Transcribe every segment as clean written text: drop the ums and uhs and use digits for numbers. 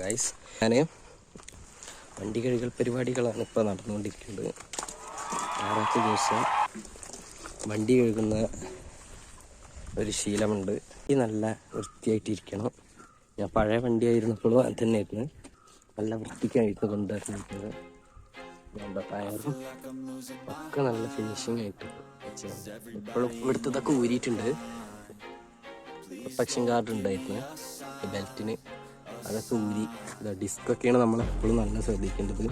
Guys, ഞാൻ വണ്ടി കഴുകൽ പരിപാടികളാണ് ഇപ്പോൾ നടന്നുകൊണ്ടിരിക്കുന്നത്. ഞായറാഴ്ച ദിവസം വണ്ടി കഴുകുന്ന ഒരു ശീലമുണ്ട്. ഈ നല്ല വൃത്തിയായിട്ടിരിക്കണം. ഞാൻ പഴയ വണ്ടിയായിരുന്നപ്പോഴും അത് തന്നെയായിരുന്നു, നല്ല വൃത്തിക്കായിട്ട് കൊണ്ടുവരുന്നത്. നല്ല ടയറും ഒക്കെ നല്ല ഫിനിഷിങ് ആയിട്ട് ഇപ്പോഴും ഇവിടുത്തതൊക്കെ ഊരിയിട്ടുണ്ട്. പ്രൊട്ടക്ഷൻ കാർഡ് ഉണ്ടായിരുന്നു ബെൽറ്റിന്, അതൊക്കെ ഊരി. ഡിസ്കൊക്കെയാണ് നമ്മളെപ്പോഴും നല്ല ശ്രദ്ധിക്കേണ്ടത്.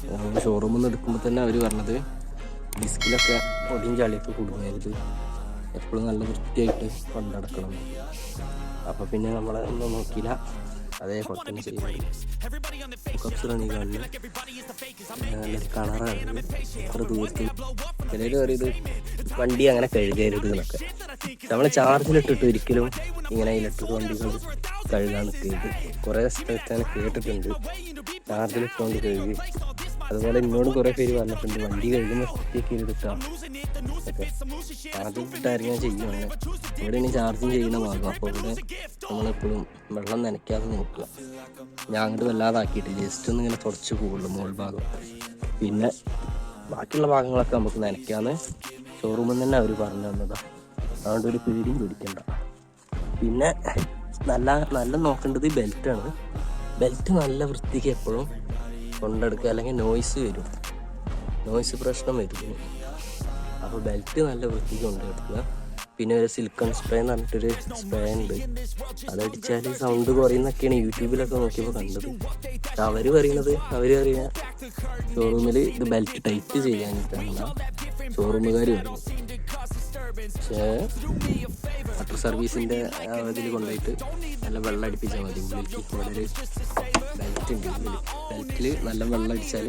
നമ്മൾ ഷോറൂമിൽ നിന്ന് എടുക്കുമ്പോൾ തന്നെ അവർ പറഞ്ഞത് ഡിസ്കിലൊക്കെ പൊടിയും ചളിയൊക്കെ കൊടുക്കരുത്, എപ്പോഴും നല്ല വൃത്തിയായിട്ട് കൊണ്ടടക്കണം. അപ്പോൾ പിന്നെ നമ്മളെ ഒന്നും നോക്കിയില്ല, അതേപോലെ തന്നെ ചെയ്യുന്നത്. കുറച്ച് റണി കാണുന്നു, നല്ലൊരു കളറാണ്. എത്ര ദൂരത്തിൽ ചിലർ പറയുന്നത് വണ്ടി അങ്ങനെ കഴുകരുത് എന്നൊക്കെ. നമ്മൾ ചാർജിലിട്ടിട്ട് ഒരിക്കലും ഇങ്ങനെ ഇലക്ട്രിക് വണ്ടികൾ കഴുകാൻ നിൽക്കരുത്. കുറേ സ്ഥലത്താണ് കേട്ടിട്ടുണ്ട് ചാർജിലിട്ടുകൊണ്ട് കഴുകി. അതുപോലെ എന്നോട് കുറേ പേര് പറഞ്ഞിട്ടുണ്ട് വണ്ടി കഴുകുന്ന സ്ഥിതിയൊക്കെ എടുക്കാം ഒക്കെ. ചാർജിലിട്ടായിരിക്കും ചെയ്യുവാണ്. ഇവിടെ ഇനി ചാർജിങ് ചെയ്യുന്ന ഭാഗം. അപ്പോൾ ഇവിടെ നമ്മളെപ്പോഴും വെള്ളം നനയ്ക്കാതെ നോക്കുക. ഞാൻ അങ്ങോട്ട് വല്ലാതാക്കിയിട്ട് ജസ്റ്റ് ഒന്ന് ഇങ്ങനെ തുടച്ച് പോകുള്ളൂ മോൾ ഭാഗം. പിന്നെ ബാക്കിയുള്ള ഭാഗങ്ങളൊക്കെ നമുക്ക് നനയ്ക്കാമെന്ന് ഷോറൂമിൽ തന്നെ അവർ പറഞ്ഞു തന്നതാണ്. അതുകൊണ്ട് ഒരു പേടിയും പിടിക്കണ്ട. പിന്നെ നല്ല നോക്കേണ്ടത് ബെൽറ്റാണ്. ബെൽറ്റ് നല്ല വൃത്തിക്ക് എപ്പോഴും കൊണ്ടെടുക്കുക, അല്ലെങ്കിൽ നോയ്സ് വരും, നോയ്സ് പ്രശ്നം വരും. അപ്പോൾ ബെൽറ്റ് നല്ല വൃത്തിക്ക് കൊണ്ടെടുക്കുക. പിന്നെ ഒരു സിലിക്കൺ സ്പ്രേ എന്ന് പറഞ്ഞിട്ടൊരു സ്പ്രേ ഉണ്ട്, അതടിച്ചാൽ സൗണ്ട് കുറയുന്നൊക്കെയാണ് യൂട്യൂബിലൊക്കെ നോക്കിയപ്പോൾ കണ്ടത്. അവർ പറയുന്ന ഷോറൂമിൽ ഇത് ബെൽറ്റ് ടൈറ്റ് ചെയ്യാനിട്ടാണ് ഷോറൂമുകാർ പറയുന്നത്. പക്ഷേ വാട്ടർ സർവീസിൻ്റെ ഇതിൽ കൊണ്ടുപോയിട്ട് നല്ല വെള്ളം അടിപ്പിച്ചാൽ മതി. ഉള്ളിലേക്ക് ഇവിടെ ഒരു ബെൽറ്റ് ഉണ്ട്, ബെൽറ്റിൽ നല്ല വെള്ളം അടിച്ചാൽ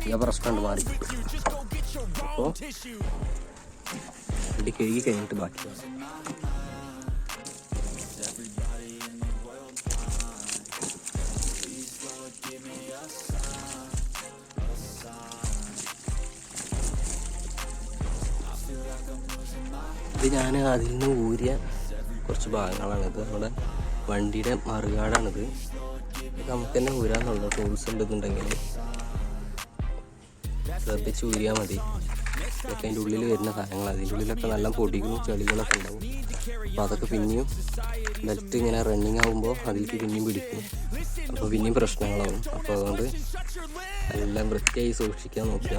എല്ലാ പ്രശ്നമുണ്ട് മാറി. അപ്പോൾ വണ്ടി കഴുകി കഴിഞ്ഞിട്ട് ബാക്കി ഇത് ഞാൻ അതിൽ നിന്ന് ഊരിയ കുറച്ച് ഭാഗങ്ങളാണിത്. നമ്മുടെ വണ്ടിയുടെ മറുകാടാണിത്. ഇത് നമുക്ക് തന്നെ ഊരാന്നുള്ളൂ. ടൂൾസ് ഉണ്ടെന്നുണ്ടെങ്കിൽ ശ്രദ്ധിച്ച് ഊരിയാൽ മതി. ഇതൊക്കെ അതിൻ്റെ ഉള്ളിൽ വരുന്ന സാധനങ്ങൾ, അതിൻ്റെ ഉള്ളിലൊക്കെ നല്ല പൊടികളും ചെളികളൊക്കെ ഉണ്ടാവും. അപ്പോൾ അതൊക്കെ പിന്നെയും ബെൽറ്റ് ഇങ്ങനെ റണ്ണിങ് ആകുമ്പോൾ അതിലേക്ക് പിന്നെയും പിടിക്കും, അപ്പോൾ പിന്നെയും പ്രശ്നങ്ങളാവും. അപ്പോൾ അതുകൊണ്ട് എല്ലാം വൃത്തിയായി സൂക്ഷിക്കാൻ നോക്കുക.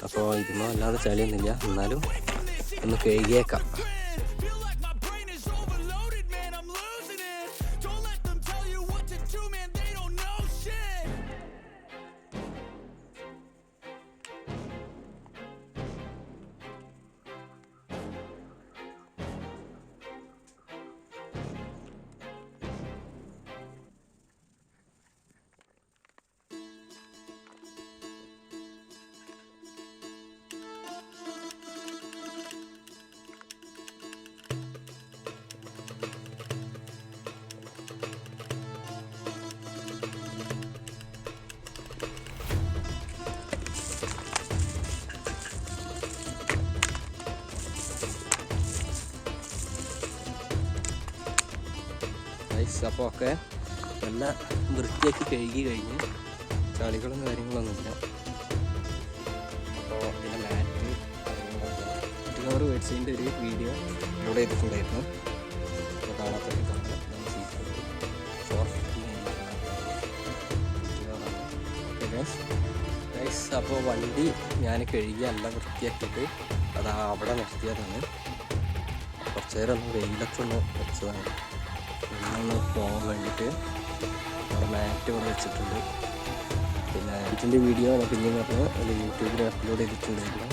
അപ്പോൾ ഇതൊന്നും അല്ലാതെ ചളിയൊന്നുമില്ല, എന്നാലും ഒന്ന് കഴുകിയേക്കാം. അപ്പോൾ ഒക്കെ എല്ലാം വൃത്തിയാക്കി കഴുകി കഴിഞ്ഞ് ചളികളും കാര്യങ്ങളൊന്നുമില്ല. അപ്പോൾ പിന്നെ മാറ്റ് കാര്യങ്ങളൊക്കെ മേടിച്ചതിൻ്റെ ഒരു വീഡിയോ ഇവിടെ ചെയ്തിട്ടുണ്ടായിരുന്നു. അപ്പോൾ കാണാത്തൊരു കാണാം. അപ്പോൾ വണ്ടി ഞാൻ കഴുകി എല്ലാം വൃത്തിയാക്കിയിട്ട് അത് അവിടെ നിർത്തിയതാണ്. കുറച്ച് നേരം ഒന്ന് വെയിലത്തൊന്ന് വെച്ചതാണ്. ഒന്ന് പോകാൻ വേണ്ടിയിട്ട് അവിടെ മാറ്റ് ഇവിടെ വെച്ചിട്ടുണ്ട്. പിന്നെ ഇതിൻ്റെ വീഡിയോ ഞാൻ പിന്നെയും പറഞ്ഞ് അത് യൂട്യൂബിൽ അപ്ലോഡ് ചെയ്തിട്ടുണ്ടായിരുന്നു.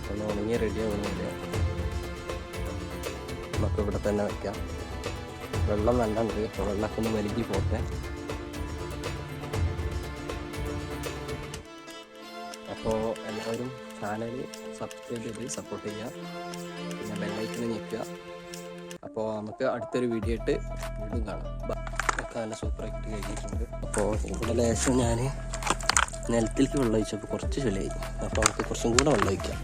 ഒന്ന് ഉണങ്ങി റെഡി ആവുന്നില്ല, നമുക്ക് ഇവിടെ തന്നെ വയ്ക്കാം. വെള്ളം നല്ല ഉണ്ട്, വെള്ളമൊക്കെ ഒന്ന് വലിക്കി പോട്ടെ. അപ്പോൾ എല്ലാവരും ചാനൽ സബ്സ്ക്രൈബ് ചെയ്ത് സപ്പോർട്ട് ചെയ്യുക, പിന്നെ ബെല്ലൈക്കന് ഞെക്കുക. അപ്പോൾ നമുക്ക് അടുത്തൊരു വീഡിയോ ആയിട്ട് വീണ്ടും കാണാം. ഒക്കെ നല്ല സൂപ്പറായിട്ട് കഴിഞ്ഞിട്ടുണ്ട്. അപ്പോൾ ഇവിടെ ലേശം ഞാൻ നിലത്തിലേക്ക് വെള്ളം ഒഴിച്ചപ്പോൾ കുറച്ച് ചെളിയായി. അപ്പോൾ നമുക്ക് കുറച്ചും കൂടെ വെള്ളം ഒഴിക്കാം.